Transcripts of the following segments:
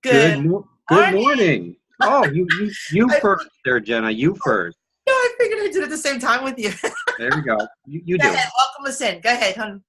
Good Good morning. morning. Oh, you I, first there, Jenna. You first. no, I figured I did it at the same time with you. There we go. You Go do ahead, it. welcome us in. Go ahead, hon.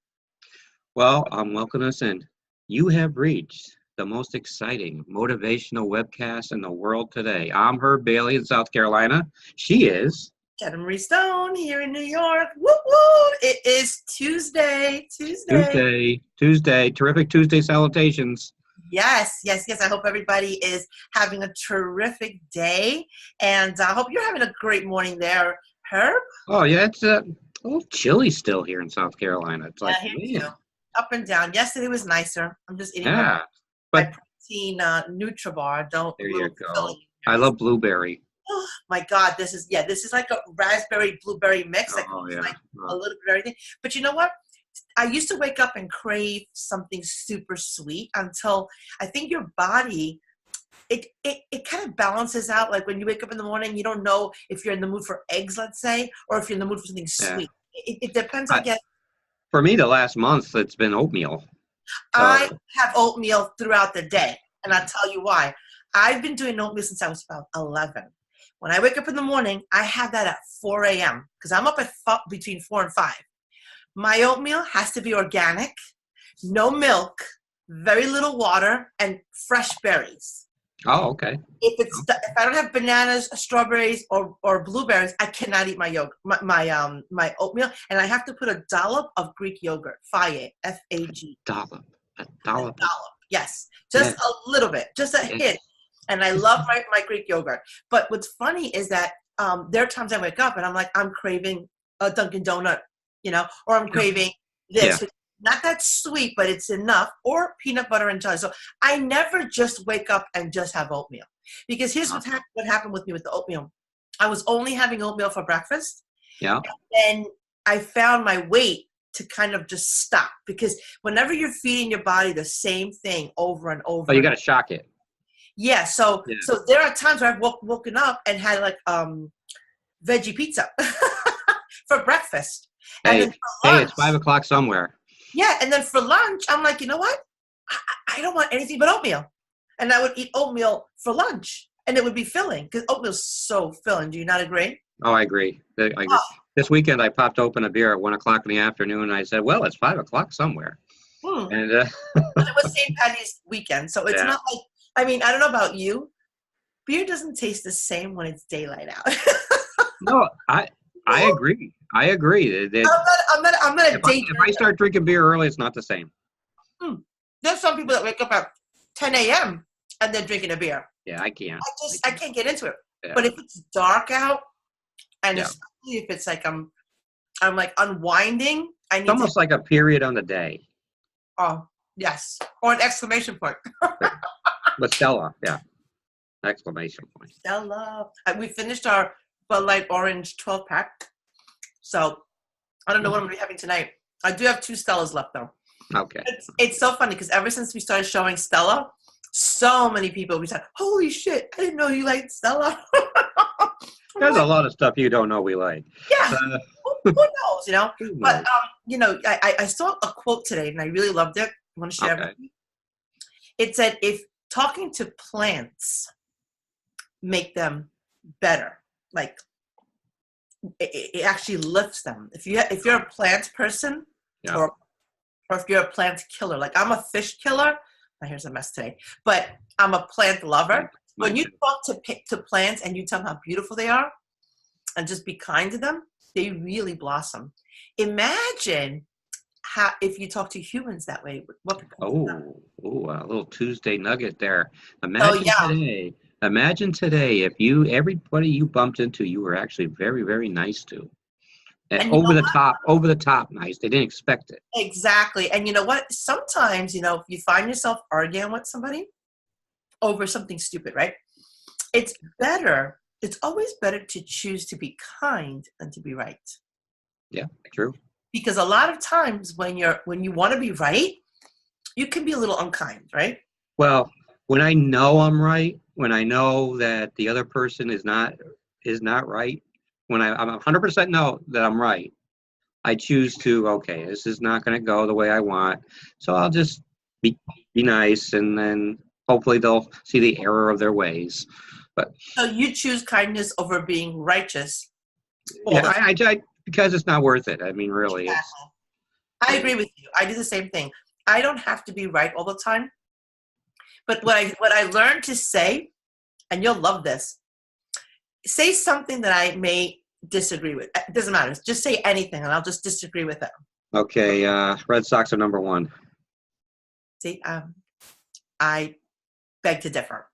Well, I'm welcoming us in. You have reached the most exciting motivational webcast in the world today. I'm Herb Bailey in South Carolina. She is Jenna Marie Stone here in New York. Woo woo! It is Tuesday. Tuesday. Tuesday. Terrific Tuesday salutations. Yes, yes, yes. I hope everybody is having a terrific day, and I hope you're having a great morning there, Herb. Oh yeah, it's a little chilly still here in South Carolina. It's Yeah, like, here too. man, Up and down. Yesterday was nicer. I'm just eating my yeah. my But protein Nutribar. Don't there you little go. filling. I love blueberry. Oh my God, this is like a raspberry blueberry mix that Oh comes yeah. like a little bit of everything. But you know what? I used to wake up and crave something super sweet until I think your body it kind of balances out. Like when you wake up in the morning, you don't know if you're in the mood for eggs, let's say, or if you're in the mood for something Yeah. sweet. It depends, I I, guess. for me, the last month it's been oatmeal. I So have oatmeal throughout the day, and I'll tell you why. I've been doing oatmeal since I was about 11. When I wake up in the morning, I have that at 4 a.m. because I'm up at between 4 and 5. My oatmeal has to be organic, no milk, very little water, and fresh berries. oh, okay. If I don't have bananas, strawberries, or blueberries, I cannot eat my yogurt, my oatmeal, and I have to put a dollop of Greek yogurt, Fage, F-A-G. Dollop. A A dollop. dollop, yes, Yeah. just a little bit, just a Yeah. hint. And I love my Greek yogurt. But what's funny is that there are times I wake up and I'm like, I'm craving a Dunkin' Donut, or I'm craving Yeah. this. Not that sweet, but it's enough, or peanut butter and jelly. So I never just wake up and just have oatmeal. Because here's what happened with me with the oatmeal. I was only having oatmeal for breakfast. Yeah. And I found my weight to kind of just stop, because whenever you're feeding your body the same thing over and over, Oh, you got to shock it. yeah. So Yeah. there are times where I've woken up and had like veggie pizza for breakfast, and then for lunch, It's 5 o'clock somewhere. yeah, and then for lunch, I'm like, you know what? I don't want anything but oatmeal, and I would eat oatmeal for lunch, and it would be filling because oatmeal's so filling. Do you not agree? Oh, I agree. Oh, This weekend, I popped open a beer at 1 o'clock in the afternoon, and I said, "Well, it's 5 o'clock somewhere." hmm. And But it was St. Patty's weekend, so it's yeah. not like, I mean, I don't know about you. Beer doesn't taste the same when it's daylight out. No, I agree. I agree. I'm not a day If I drinker. start drinking beer early, it's not the same. There's some people that wake up at 10 a.m. and they're drinking a beer. Yeah, I can't. I can't get into it. Yeah. But if it's dark out, and Yeah. especially if it's like I'm like unwinding, I It's need almost like a period on the day. oh, yes, or an exclamation point. But Stella, yeah, exclamation point. Stella. We finished our Bud Light Orange 12-pack, so I don't know what I'm gonna be having tonight. I do have 2 Stellas left though. Okay. It's so funny because ever since we started showing Stella, so many people we said, "Holy shit! I didn't know you liked Stella." There's a lot of stuff you don't know we like. Yeah, who knows, Who But knows? I saw a quote today and I really loved it. I want to share it Okay. with you. It said, "If talking to plants make them better, like it actually lifts them. If you're a plant person, Yeah. or if you're a plant killer, like I'm a fish killer." Now here's a mess today, but I'm a plant lover. When Mine you too. talk to plants and you tell them how beautiful they are, and just be kind to them, they really blossom. Imagine how if you talk to humans that way. What could come from that? A little Tuesday nugget there. Oh yeah, Imagine today if everybody you bumped into, you were actually very, very nice to. And and over the top nice. They didn't expect it. exactly. And you know what? Sometimes if you find yourself arguing with somebody over something stupid, right? It's better. It's always better to choose to be kind than to be right. Yeah, true. Because a lot of times when you want to be right, you can be a little unkind, right? Well, when I know I'm right, when I know that the other person is not right, when I'm 100% know that I'm right, I choose to, okay, this is not going to go the way I want, so I'll just be nice, and then hopefully they'll see the error of their ways. But So you choose kindness over being righteous. yeah, I because it's not worth it. I mean, really, Exactly. I agree with you. I do the same thing. I don't have to be right all the time. But what I learned to say, and you'll love this, say something that I may disagree with. It doesn't matter. Just say anything, and I'll just disagree with it. Okay, Red Sox are number one. See, I beg to differ.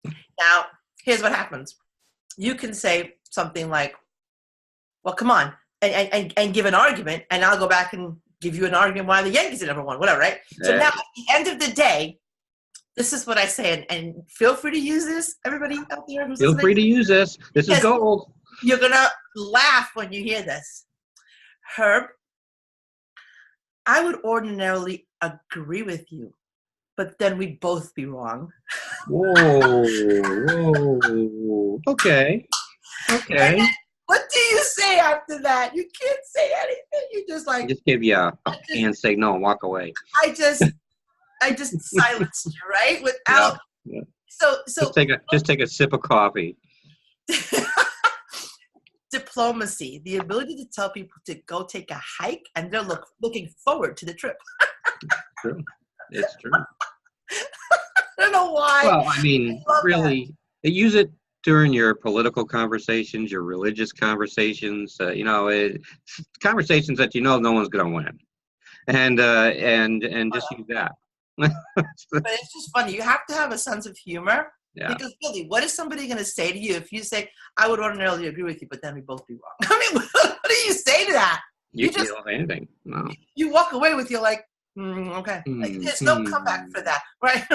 Now, here's what happens. You can say something like, well, come on, and give an argument, and I'll go back and give you an argument why the Yankees are number one, whatever, right? So now, at the end of the day, this is what I say, and feel free to use this, everybody out there who's Feel free to use this. This is gold. You're going to laugh when you hear this. Herb, I would ordinarily agree with you, but then we'd both be wrong. Whoa. Okay. What do you say after that? You can't say anything. You just like... Just give you a hand signal and walk away. I just silenced you, right? Without... Yeah. So just take a sip of coffee. Diplomacy, the ability to tell people to go take a hike, and they're looking forward to the trip. True. It's true. I don't know why. Well, I mean, really, use it during your political conversations, your religious conversations. Conversations that no one's going to win, and just use that. But it's just funny. You have to have a sense of humor. Yeah. Because really, what is somebody going to say to you if you say, I would ordinarily agree with you, but then we both be wrong? I mean, what do you say to that? You just don't say anything. No. You walk away with, you're like, okay. Like, there's no comeback for that, right?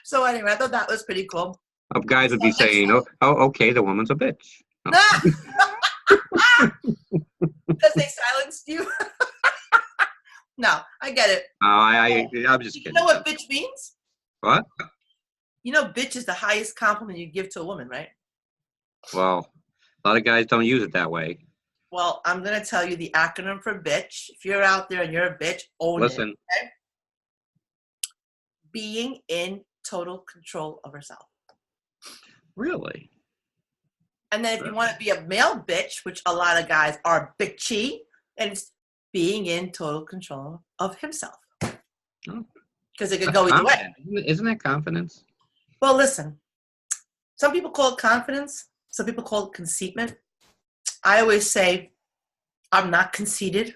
So anyway, I thought that was pretty cool. Guys would be saying, oh, okay, the woman's a bitch. No. Because they silenced you? No, I get it. I'm just kidding. You know what bitch means? What? You know, bitch is the highest compliment you give to a woman, right? Well, a lot of guys don't use it that way. Well, I'm going to tell you the acronym for bitch. If you're out there and you're a bitch, own it. Okay? Being in total control of herself. Really? And then if you want to be a male bitch, which a lot of guys are bitchy, and it's being in total control of himself. Because it could go either way. Isn't that confidence? Well, listen. Some people call it confidence. Some people call it conceitment. I always say, I'm not conceited.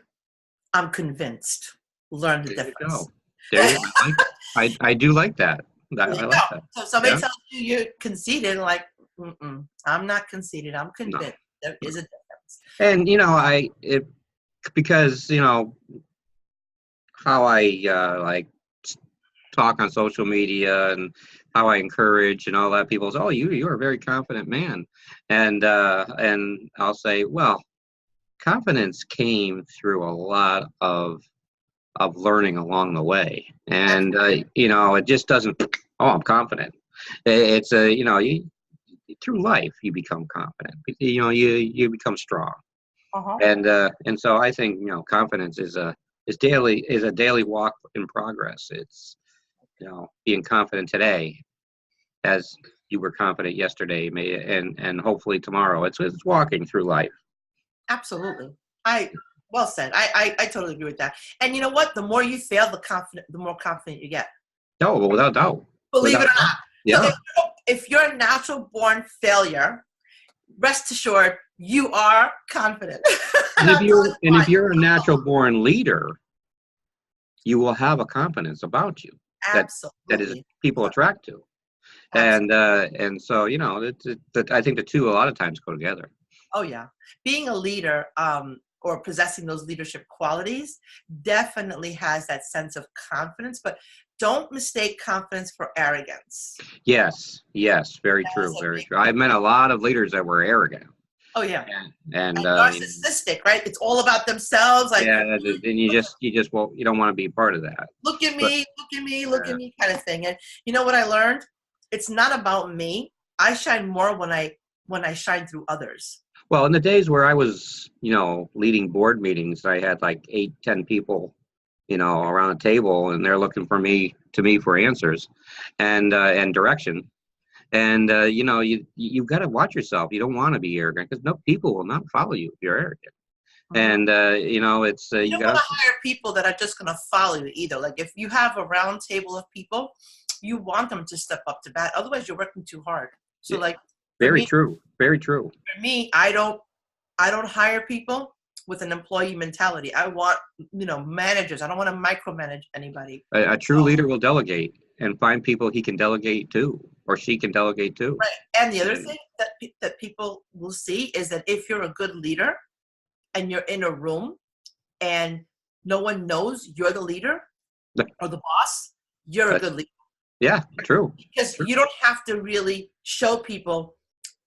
I'm convinced. Learn the difference. There you go. I do like that. I like that. So somebody tells you you're conceited, like, I'm not conceited. I'm convinced. No. There is a difference. And, because, how I talk on social media and how I encourage and all that, people say, oh, you're a very confident man. And I'll say, well, confidence came through a lot of learning along the way. And, it just doesn't, I'm confident. It's through life, you become confident. You become strong. Uh-huh. And so I think, confidence is a daily walk in progress. It's, being confident today as you were confident yesterday, and hopefully tomorrow. It's walking through life. Absolutely. Well said. I totally agree with that. And you know what? The more you fail, the more confident you get. No, without doubt. Believe it or not. Yeah. So if you're a natural born failure, rest assured you are confident. And if you're a natural born leader, you will have a confidence about you. Absolutely. That is people attract to. And so, I think the two a lot of times go together. Oh, yeah. Being a leader or possessing those leadership qualities definitely has that sense of confidence, but don't mistake confidence for arrogance. Yes, very true, very true. I've met a lot of leaders that were arrogant. Oh, yeah. And narcissistic, right? It's all about themselves. Like, and you don't want to be part of that. Look at me kind of thing. And you know what I learned? It's not about me. I shine more when I shine through others. Well, in the days where I was, leading board meetings, I had like 8-10 people, around a table, and they're looking to me for answers and direction. And you've got to watch yourself. You don't want to be arrogant, because no, people will not follow you if you're arrogant. And it's you you don't got want to to hire people that are just going to follow you either. Like if you have a round table of people, you want them to step up to bat. Otherwise, you're working too hard. So like very true. For me, I don't hire people with an employee mentality. I want managers. I don't want to micromanage anybody. A true leader will delegate and find people he can delegate to, or she can delegate to. Right. And the other thing that people will see is that if you're a good leader and you're in a room and no one knows you're the leader or the boss, you're a good leader. Yeah, true. Because you don't have to really show people,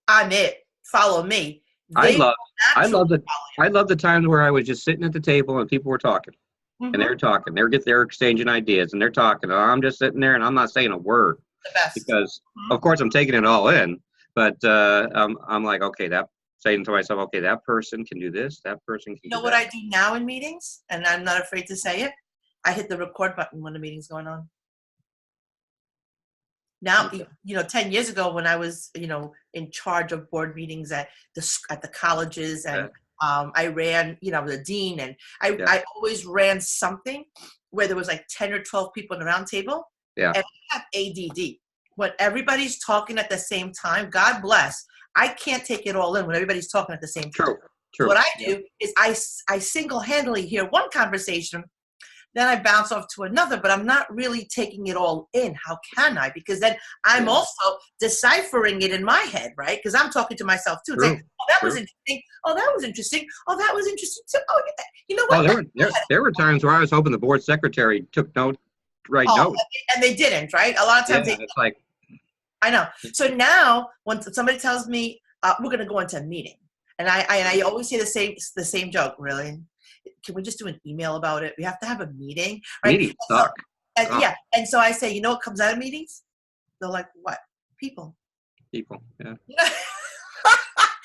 I'm it, follow me. I love the times where I was just sitting at the table and people were talking. And they're talking. They're exchanging ideas, and they're talking. And I'm just sitting there, and I'm not saying a word, because, of course, I'm taking it all in. But I'm like, okay, saying to myself, okay, that person can do this. That person can. You know what I do now in meetings, and I'm not afraid to say it. I hit the record button when the meeting's going on. Now, 10 years ago when I was, in charge of board meetings at the colleges, and I ran, the dean, and I always ran something where there was like 10 or 12 people in the round table. Yeah. And I have ADD. When everybody's talking at the same time, God bless, I can't take it all in when everybody's talking at the same time. True. What I do is I single-handedly hear one conversation, then I bounce off to another, but I'm not really taking it all in. How can I? Because then I'm also deciphering it in my head, right? Because I'm talking to myself too. It's like, oh, that was interesting. Oh, that was interesting. Oh, that was interesting too. Oh, you know what? There were times where I was hoping the board secretary took notes. And they didn't, right? A lot of times it's like, I know. So now when somebody tells me we're going to go into a meeting, and I always say the same joke, really. Can we just do an email about it? We have to have a meeting, right? Meetings suck. And so I say, you know what comes out of meetings? They're like, what? People. Yeah.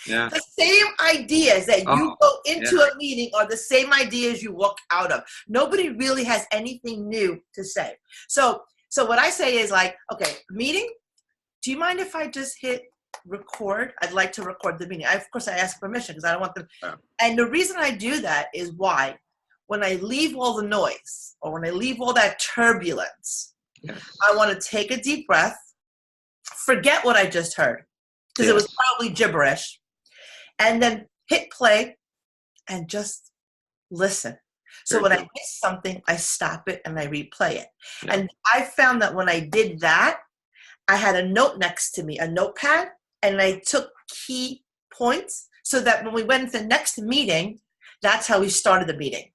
Yeah. The same ideas that you go into a meeting are the same ideas you walk out of. Nobody really has anything new to say. So what I say is like, okay, meeting, do you mind if I just hit record? I'd like to record the meeting. Of course, I ask permission because I don't want them. And the reason I do that is why, when I leave all the noise or when I leave all that turbulence, I want to take a deep breath, forget what I just heard because it was probably gibberish, and then hit play and just listen. So when I miss something, I stop it and I replay it. Yeah. And I found that when I did that, I had a note next to me, a notepad, and I took key points so that when we went to the next meeting, that's how we started the meeting.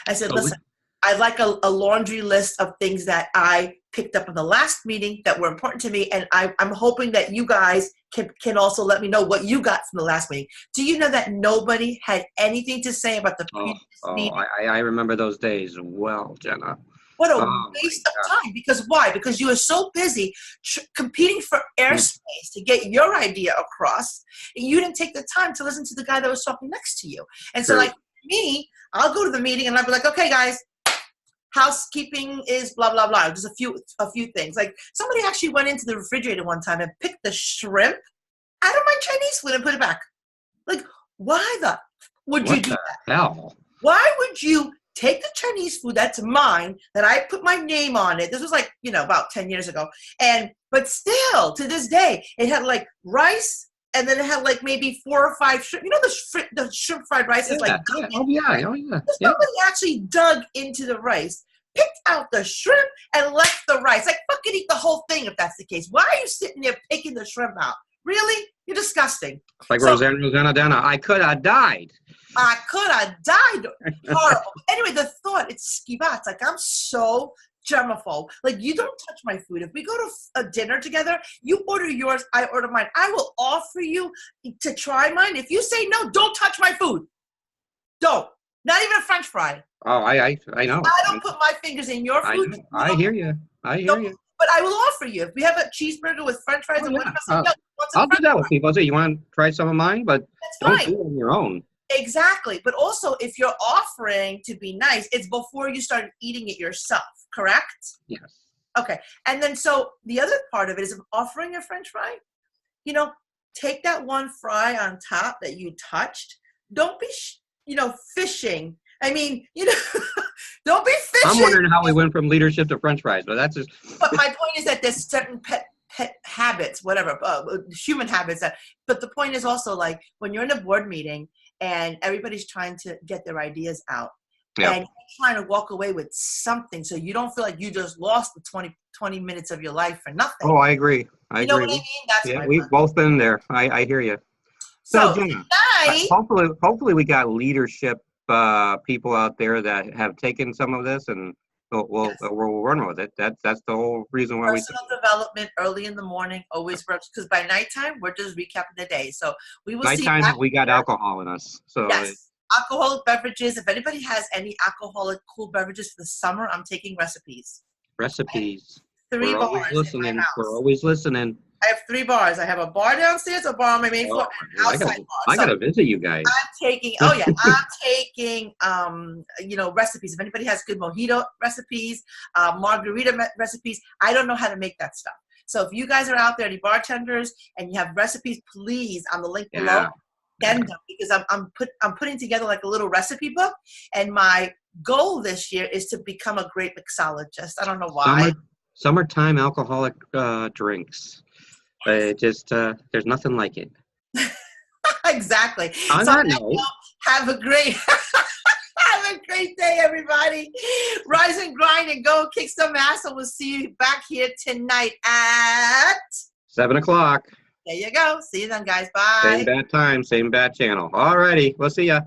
I said, listen, I'd like a laundry list of things that I picked up in the last meeting that were important to me, and I'm hoping that you guys can also let me know what you got from the last meeting. Do you know that nobody had anything to say about the previous meeting? I remember those days well, Jenna. What a waste of time. Because why? Because you were so busy competing for airspace to get your idea across, and you didn't take the time to listen to the guy that was talking next to you. And so, like me, I'll go to the meeting and I'll be like, okay, guys, housekeeping is blah, blah, blah. Just a few things. Like somebody actually went into the refrigerator one time and picked the shrimp out of my Chinese food and put it back. Like, why would you do that? Hell? Why would you take the Chinese food that's mine, that I put my name on it? This was like, about 10 years ago. But still, to this day, it had like rice, and then it had like maybe 4 or 5 shrimp. The shrimp fried rice is like dug in. Oh yeah. Somebody actually dug into the rice, picked out the shrimp, and left the rice. Like, fucking eat the whole thing if that's the case. Why are you sitting there picking the shrimp out? Really? You're disgusting. Like Rosanna Dana, I could have died. I could have died. Horrible. Anyway, the thought, it's skibat. Like, I'm so germaphobe. Like, you don't touch my food. If we go to a dinner together, you order yours, I order mine. I will offer you to try mine. If you say no, don't touch my food. Don't. Not even a French fry. Oh, I know. I don't put my fingers in your food. I hear you. But I will offer you. If we have a cheeseburger with French fries and whatever, I'll do that with people. I'll say, you want to try some of mine? But don't do it on your own. Exactly. But also, if you're offering to be nice, it's before you start eating it yourself, correct? Yes. Okay. And then so the other part of it is offering a French fry, you know, take that one fry on top that you touched. Don't be, fishing. I mean, don't be I'm fishing. wondering how we went from leadership to French fries, but that's just. But my point is that there's certain pet habits, whatever, human habits. But the point is also, like, when you're in a board meeting and everybody's trying to get their ideas out, Yeah. and you're trying to walk away with something, so you don't feel like you just lost the 20 minutes of your life for nothing. Oh, I agree. I You know agree. what I mean? That's Yeah, my we've point. both been there. I hear you. So, Jenna, tonight, hopefully we got leadership people out there that have taken some of this, and we'll run with it. That's the whole reason why we. personal development early in the morning always works, because by nighttime we're just recapping the day. So we will see. Nighttime we got alcohol in us. So yes, alcoholic beverages. If anybody has any alcoholic cool beverages for the summer, I'm taking recipes. recipes. 3 We're bars always in listening. my We're house. always listening. I have 3 bars. I have a bar downstairs, a bar on my main floor, and an outside bar. I gotta visit you guys. I'm taking recipes. If anybody has good mojito recipes, margarita recipes, I don't know how to make that stuff. So if you guys are out there, any bartenders, and you have recipes, please, on the link below, send them, because I'm putting together like a little recipe book, and my goal this year is to become a great mixologist. I don't know why. Summertime alcoholic drinks. There's nothing like it. Exactly. On that note, have a great have a great day, everybody. Rise and grind and go kick some ass, and we'll see you back here tonight at 7 o'clock. There you go. See you then, guys. Bye. Same bad time, same bad channel. All righty. We'll see ya.